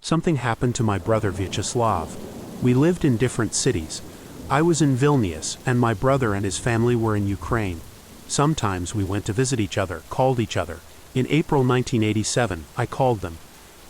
Something happened to my brother Vyacheslav. We lived in different cities. I was in Vilnius, and my brother and his family were in Ukraine. Sometimes we went to visit each other, called each other. In April 1987, I called them.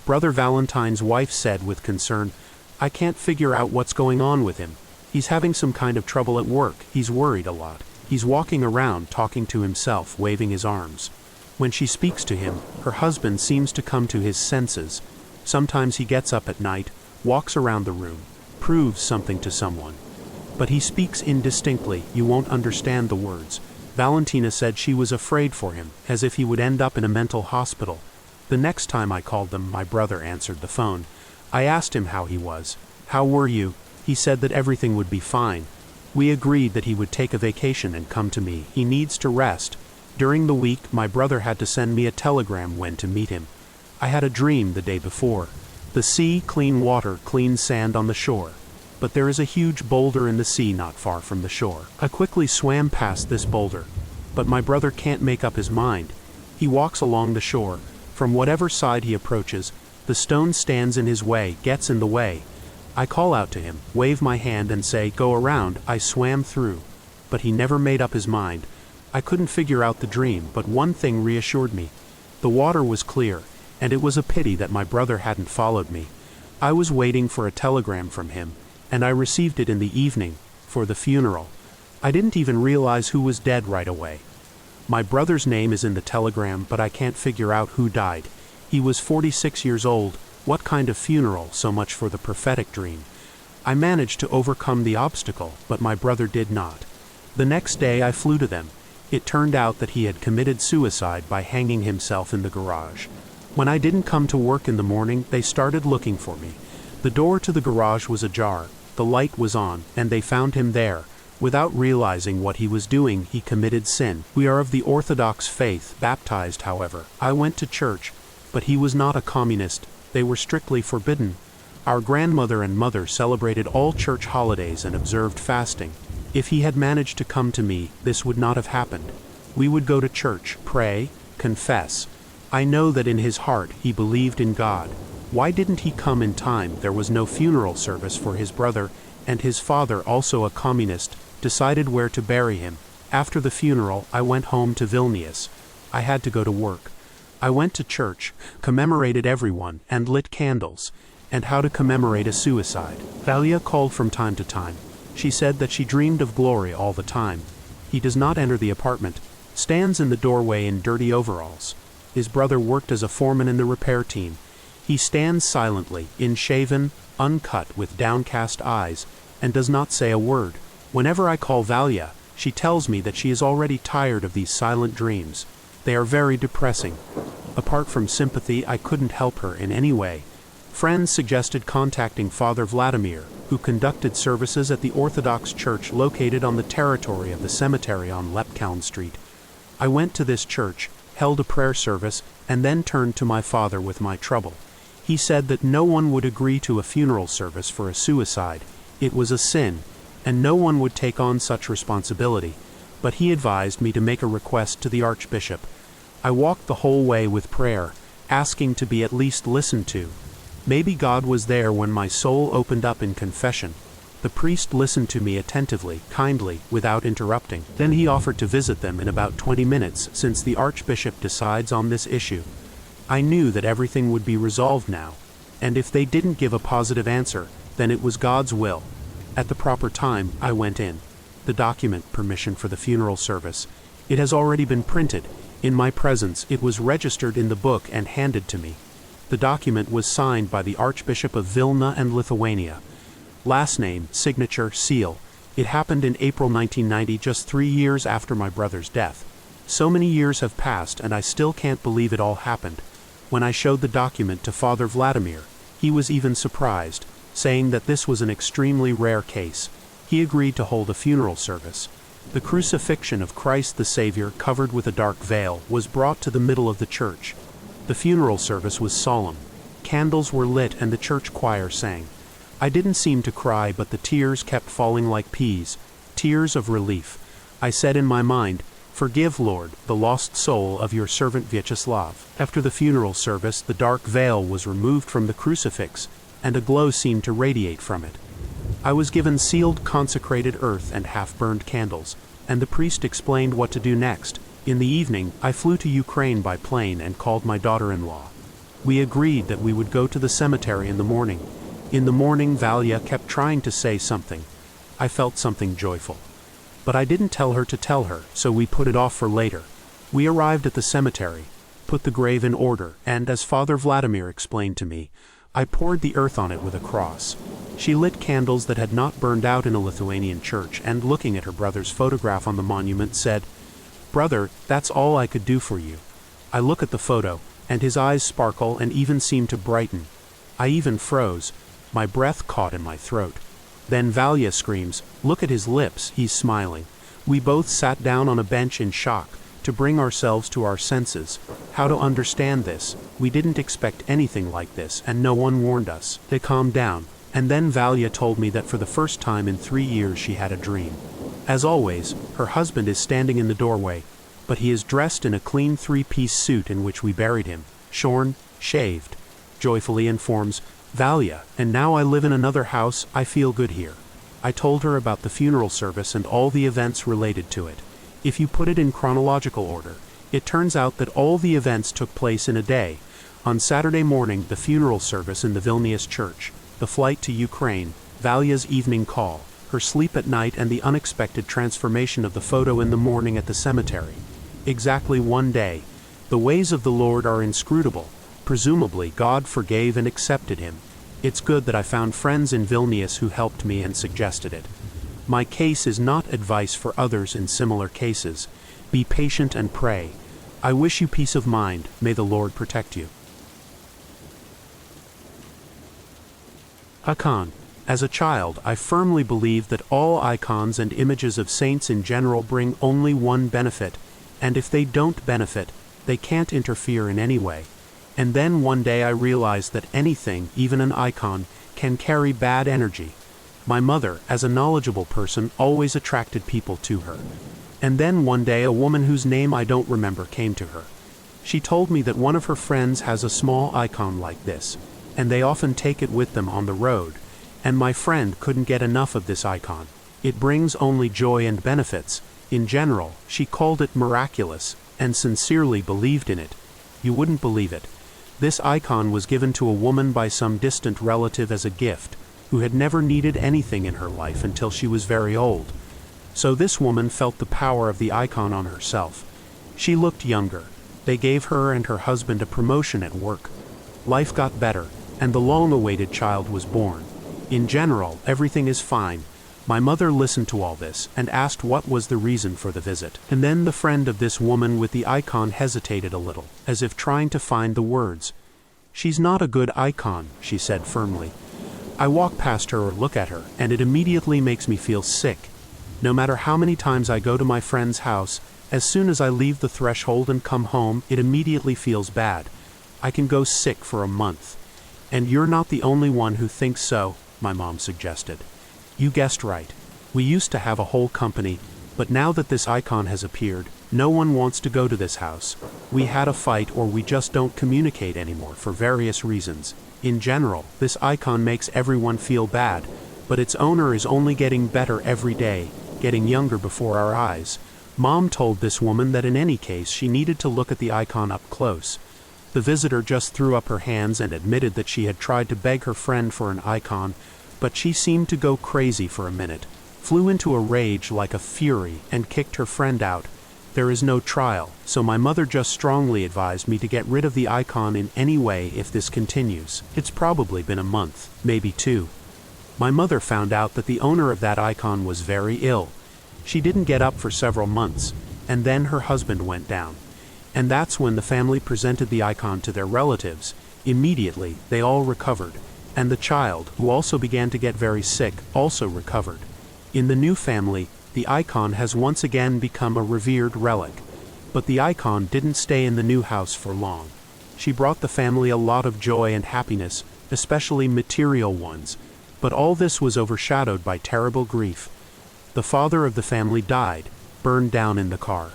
Brother Valentine's wife said with concern, "I can't figure out what's going on with him. He's having some kind of trouble at work. He's worried a lot. He's walking around talking to himself, waving his arms." When she speaks to him, her husband seems to come to his senses. Sometimes he gets up at night, walks around the room, proves something to someone. But he speaks indistinctly, you won't understand the words. Valentina said she was afraid for him, as if he would end up in a mental hospital. The next time I called them, my brother answered the phone. I asked him how he was. "How were you?" He said that everything would be fine. We agreed that he would take a vacation and come to me. He needs to rest. During the week, my brother had to send me a telegram when to meet him. I had a dream the day before. The sea, clean water, clean sand on the shore. But there is a huge boulder in the sea not far from the shore. I quickly swam past this boulder. But my brother can't make up his mind. He walks along the shore. From whatever side he approaches, the stone stands in his way, gets in the way. I call out to him, wave my hand and say, "Go around." I swam through. But he never made up his mind. I couldn't figure out the dream, but one thing reassured me. The water was clear, and it was a pity that my brother hadn't followed me. I was waiting for a telegram from him, and I received it in the evening, for the funeral. I didn't even realize who was dead right away. My brother's name is in the telegram, but I can't figure out who died. He was 46 years old. What kind of funeral? So much for the prophetic dream. I managed to overcome the obstacle, but my brother did not. The next day I flew to them. It turned out that he had committed suicide by hanging himself in the garage. When I didn't come to work in the morning, they started looking for me. The door to the garage was ajar, the light was on, and they found him there. Without realizing what he was doing, he committed sin. We are of the Orthodox faith, baptized, however. I went to church, but he was not a communist. They were strictly forbidden. Our grandmother and mother celebrated all church holidays and observed fasting. If he had managed to come to me, this would not have happened. We would go to church, pray, confess. I know that in his heart he believed in God. Why didn't he come in time? There was no funeral service for his brother, and his father, also a communist, decided where to bury him. After the funeral, I went home to Vilnius. I had to go to work. I went to church, commemorated everyone, and lit candles. And how to commemorate a suicide. Valia called from time to time. She said that she dreamed of Glory all the time. He does not enter the apartment, stands in the doorway in dirty overalls. His brother worked as a foreman in the repair team. He stands silently, unshaven, uncut, with downcast eyes, and does not say a word. Whenever I call Valia, she tells me that she is already tired of these silent dreams. They are very depressing. Apart from sympathy, I couldn't help her in any way. Friends suggested contacting Father Vladimir, who conducted services at the Orthodox Church located on the territory of the cemetery on Lepkaln Street. I went to this church, held a prayer service, and then turned to my father with my trouble. He said that no one would agree to a funeral service for a suicide. It was a sin, and no one would take on such responsibility. But he advised me to make a request to the Archbishop. I walked the whole way with prayer, asking to be at least listened to. Maybe God was there when my soul opened up in confession. The priest listened to me attentively, kindly, without interrupting. Then he offered to visit them in about 20 minutes, since the Archbishop decides on this issue. I knew that everything would be resolved now, and if they didn't give a positive answer, then it was God's will. At the proper time, I went in. The document, permission for the funeral service. It has already been printed. In my presence, it was registered in the book and handed to me. The document was signed by the Archbishop of Vilna and Lithuania. Last name, signature, seal. It happened in April 1990, just 3 years after my brother's death. So many years have passed and I still can't believe it all happened. When I showed the document to Father Vladimir, he was even surprised, saying that this was an extremely rare case. He agreed to hold a funeral service. The crucifixion of Christ the Savior, covered with a dark veil, was brought to the middle of the church. The funeral service was solemn. Candles were lit and the church choir sang. I didn't seem to cry, but the tears kept falling like peas, tears of relief. I said in my mind, Forgive, Lord, the lost soul of your servant Vyacheslav. After the funeral service, the dark veil was removed from the crucifix, and a glow seemed to radiate from it. I was given sealed consecrated earth and half-burned candles, and the priest explained what to do next. In the evening, I flew to Ukraine by plane and called my daughter-in-law. We agreed that we would go to the cemetery in the morning. In the morning, Valya kept trying to say something. I felt something joyful. But I didn't tell her, so we put it off for later. We arrived at the cemetery, put the grave in order, and as Father Vladimir explained to me, I poured the earth on it with a cross. She lit candles that had not burned out in a Lithuanian church, and looking at her brother's photograph on the monument said, "Brother, that's all I could do for you." I look at the photo, and his eyes sparkle and even seem to brighten. I even froze. My breath caught in my throat. Then Valya screams, "Look at his lips, he's smiling." We both sat down on a bench in shock, to bring ourselves to our senses. How to understand this? We didn't expect anything like this, and no one warned us. They calmed down, and then Valya told me that for the first time in 3 years she had a dream. As always, her husband is standing in the doorway, but he is dressed in a clean 3-piece suit in which we buried him, shorn, shaved. Joyfully informs, "Valya, and now I live in another house, I feel good here." I told her about the funeral service and all the events related to it. If you put it in chronological order, it turns out that all the events took place in a day. On Saturday morning, the funeral service in the Vilnius church, the flight to Ukraine, Valya's evening call, her sleep at night, and the unexpected transformation of the photo in the morning at the cemetery. Exactly 1 day. The ways of the Lord are inscrutable. Presumably, God forgave and accepted him. It's good that I found friends in Vilnius who helped me and suggested it. My case is not advice for others in similar cases. Be patient and pray. I wish you peace of mind. May the Lord protect you. Icon. As a child, I firmly believed that all icons and images of saints in general bring only one benefit, and if they don't benefit, they can't interfere in any way. And then one day I realized that anything, even an icon, can carry bad energy. My mother, as a knowledgeable person, always attracted people to her. And then one day a woman whose name I don't remember came to her. She told me that one of her friends has a small icon like this, and they often take it with them on the road, and my friend couldn't get enough of this icon. It brings only joy and benefits. In general, she called it miraculous, and sincerely believed in it. You wouldn't believe it. This icon was given to a woman by some distant relative as a gift, who had never needed anything in her life until she was very old. So this woman felt the power of the icon on herself. She looked younger. They gave her and her husband a promotion at work. Life got better, and the long-awaited child was born. In general, everything is fine. My mother listened to all this, and asked what was the reason for the visit. And then the friend of this woman with the icon hesitated a little, as if trying to find the words. "She's not a good icon," she said firmly. I walk past her or look at her, and it immediately makes me feel sick. No matter how many times I go to my friend's house, as soon as I leave the threshold and come home, it immediately feels bad. I can go sick for a month. "And you're not the only one who thinks so," my mom suggested. "You guessed right. We used to have a whole company, but now that this icon has appeared, no one wants to go to this house. We had a fight, or we just don't communicate anymore for various reasons. In general, this icon makes everyone feel bad, but its owner is only getting better every day, getting younger before our eyes." Mom told this woman that in any case she needed to look at the icon up close. The visitor just threw up her hands and admitted that she had tried to beg her friend for an icon, but she seemed to go crazy for a minute, flew into a rage like a fury, and kicked her friend out. There is no trial, so my mother just strongly advised me to get rid of the icon in any way if this continues. It's probably been a month, maybe 2. My mother found out that the owner of that icon was very ill. She didn't get up for several months, and then her husband went down. And that's when the family presented the icon to their relatives. Immediately, they all recovered, and the child, who also began to get very sick, also recovered. In the new family, the icon has once again become a revered relic. But the icon didn't stay in the new house for long. She brought the family a lot of joy and happiness, especially material ones. But all this was overshadowed by terrible grief. The father of the family died, burned down in the car.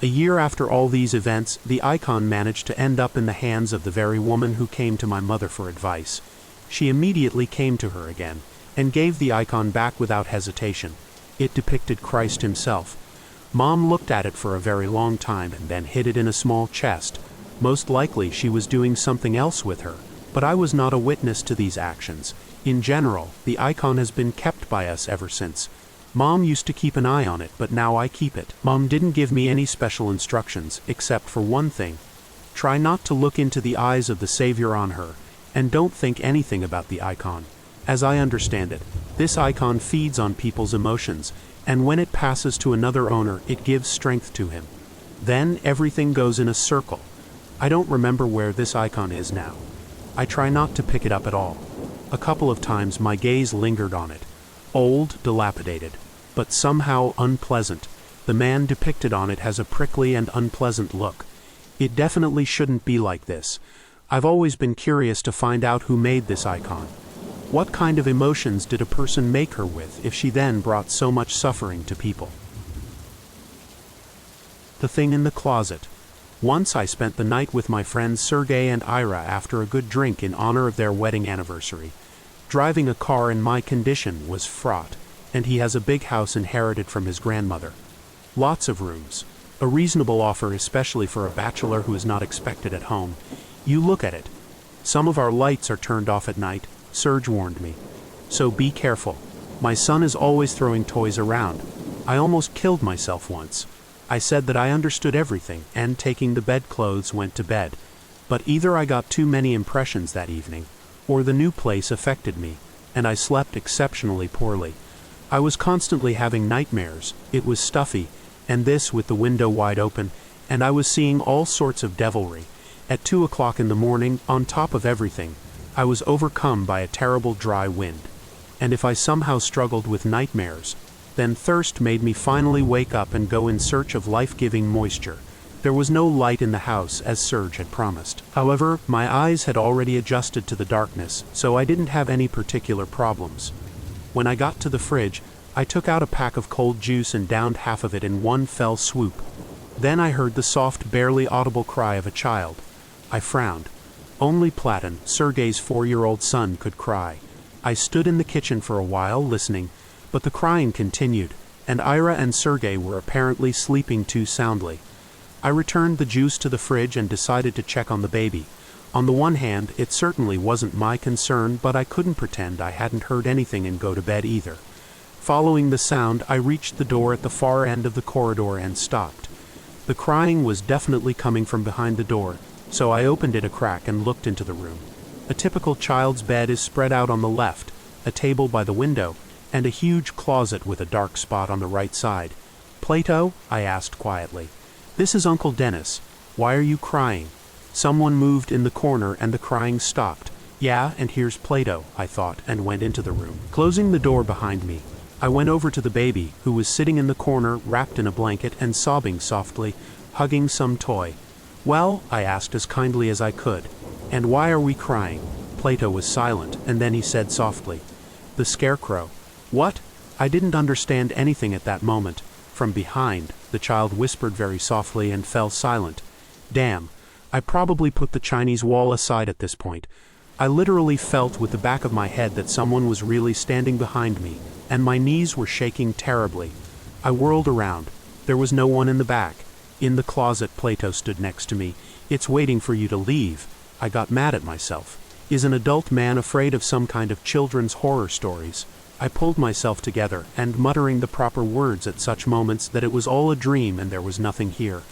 A year after all these events, the icon managed to end up in the hands of the very woman who came to my mother for advice. She immediately came to her again, and gave the icon back without hesitation. It depicted Christ himself. Mom looked at it for a very long time and then hid it in a small chest. Most likely she was doing something else with her, but I was not a witness to these actions. In general, the icon has been kept by us ever since. Mom used to keep an eye on it, but now I keep it. Mom didn't give me any special instructions, except for one thing. Try not to look into the eyes of the Savior on her, and don't think anything about the icon. As I understand it, this icon feeds on people's emotions, and when it passes to another owner, it gives strength to him. Then everything goes in a circle. I don't remember where this icon is now. I try not to pick it up at all. A couple of times my gaze lingered on it. Old, dilapidated, but somehow unpleasant. The man depicted on it has a prickly and unpleasant look. It definitely shouldn't be like this. I've always been curious to find out who made this icon. What kind of emotions did a person make her with if she then brought so much suffering to people? The thing in the closet. Once I spent the night with my friends Sergey and Ira after a good drink in honor of their wedding anniversary. Driving a car in my condition was fraught, and he has a big house inherited from his grandmother. Lots of rooms. A reasonable offer, especially for a bachelor who is not expected at home. You look at it. Some of our lights are turned off at night, Serge warned me. So be careful. My son is always throwing toys around. I almost killed myself once. I said that I understood everything, and taking the bedclothes went to bed. But either I got too many impressions that evening, or the new place affected me, and I slept exceptionally poorly. I was constantly having nightmares. It was stuffy, and this with the window wide open, and I was seeing all sorts of devilry. At 2 o'clock in the morning, on top of everything, I was overcome by a terrible dry wind. And if I somehow struggled with nightmares, then thirst made me finally wake up and go in search of life-giving moisture. There was no light in the house, as Serge had promised. However, my eyes had already adjusted to the darkness, so I didn't have any particular problems. When I got to the fridge, I took out a pack of cold juice and downed half of it in one fell swoop. Then I heard the soft, barely audible cry of a child. I frowned. Only Platon, Sergei's 4-year-old son, could cry. I stood in the kitchen for a while, listening, but the crying continued, and Ira and Sergei were apparently sleeping too soundly. I returned the juice to the fridge and decided to check on the baby. On the one hand, it certainly wasn't my concern, but I couldn't pretend I hadn't heard anything and go to bed either. Following the sound, I reached the door at the far end of the corridor and stopped. The crying was definitely coming from behind the door, so I opened it a crack and looked into the room. A typical child's bed is spread out on the left, a table by the window, and a huge closet with a dark spot on the right side. "Plato?" I asked quietly. "This is Uncle Dennis. Why are you crying?" Someone moved in the corner and the crying stopped. Yeah, and here's Plato, I thought, and went into the room. Closing the door behind me, I went over to the baby, who was sitting in the corner, wrapped in a blanket and sobbing softly, hugging some toy. "Well?" I asked as kindly as I could. "And why are we crying?" Plato was silent, and then he said softly, "The scarecrow." "What?" I didn't understand anything at that moment. From behind, the child whispered very softly and fell silent. Damn, I probably put the Chinese wall aside at this point. I literally felt with the back of my head that someone was really standing behind me, and my knees were shaking terribly. I whirled around. There was no one in the back. In the closet, Plato stood next to me. "It's waiting for you to leave." I got mad at myself. Is an adult man afraid of some kind of children's horror stories? I pulled myself together, and muttering the proper words at such moments that it was all a dream and there was nothing here.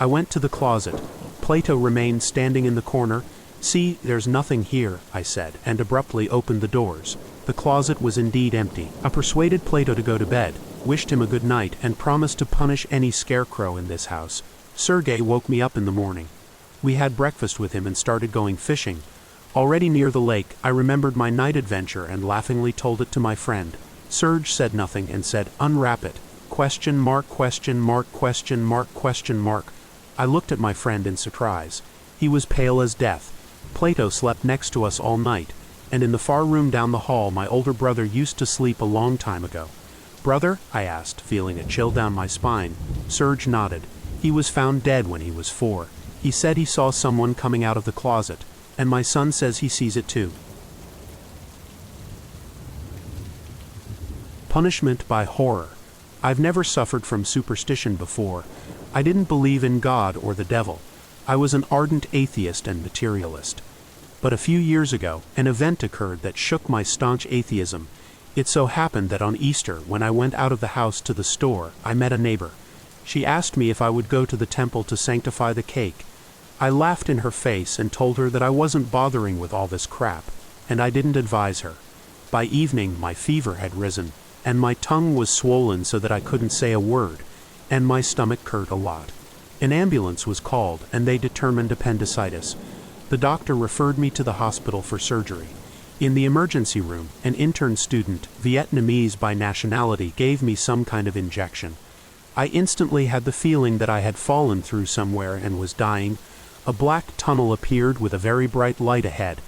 I went to the closet. Plato remained standing in the corner. "See, there's nothing here," I said, and abruptly opened the doors. The closet was indeed empty. I persuaded Plato to go to bed, wished him a good night, and promised to punish any scarecrow in this house. Sergei woke me up in the morning. We had breakfast with him and started going fishing. Already near the lake, I remembered my night adventure and laughingly told it to my friend. Serge said nothing and said, "Unwrap it. Question mark, question mark, question mark, question mark." I looked at my friend in surprise. He was pale as death. Plato slept next to us all night, and in the far room down the hall my older brother used to sleep a long time ago. "Brother?" I asked, feeling a chill down my spine. Serge nodded. He was found dead when he was 4. He said he saw someone coming out of the closet, and my son says he sees it too. Punishment by horror. I've never suffered from superstition before. I didn't believe in God or the devil. I was an ardent atheist and materialist. But a few years ago, an event occurred that shook my staunch atheism. It so happened that on Easter, when I went out of the house to the store, I met a neighbor. She asked me if I would go to the temple to sanctify the cake. I laughed in her face and told her that I wasn't bothering with all this crap, and I didn't advise her. By evening, my fever had risen, and my tongue was swollen so that I couldn't say a word, and my stomach hurt a lot. An ambulance was called, and they determined appendicitis. The doctor referred me to the hospital for surgery. In the emergency room, an intern student, Vietnamese by nationality, gave me some kind of injection. I instantly had the feeling that I had fallen through somewhere and was dying. A black tunnel appeared with a very bright light ahead.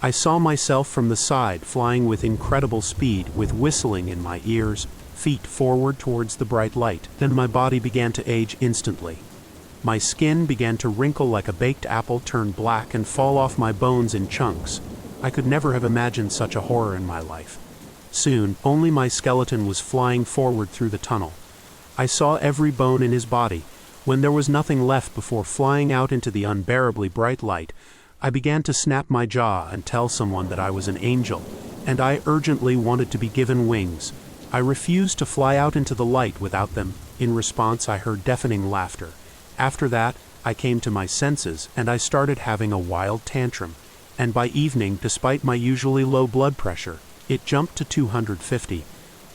I saw myself from the side flying with incredible speed, with whistling in my ears, feet forward towards the bright light. Then my body began to age instantly. My skin began to wrinkle like a baked apple, turn black, and fall off my bones in chunks. I could never have imagined such a horror in my life. Soon, only my skeleton was flying forward through the tunnel. I saw every bone in his body. When there was nothing left before flying out into the unbearably bright light, I began to snap my jaw and tell someone that I was an angel, and I urgently wanted to be given wings. I refused to fly out into the light without them. In response, I heard deafening laughter. After that, I came to my senses, and I started having a wild tantrum. And by evening, despite my usually low blood pressure, it jumped to 250.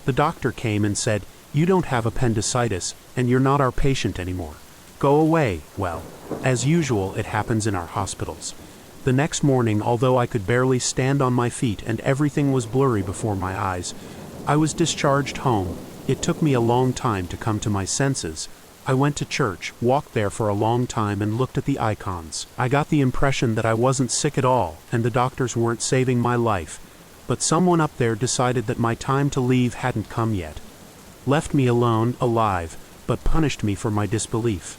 The doctor came and said, "You don't have appendicitis, and you're not our patient anymore. Go away." Well, as usual, it happens in our hospitals. The next morning, although I could barely stand on my feet and everything was blurry before my eyes, I was discharged home. It took me a long time to come to my senses. I went to church, walked there for a long time, and looked at the icons. I got the impression that I wasn't sick at all, and the doctors weren't saving my life. But someone up there decided that my time to leave hadn't come yet. Left me alone, alive, but punished me for my disbelief.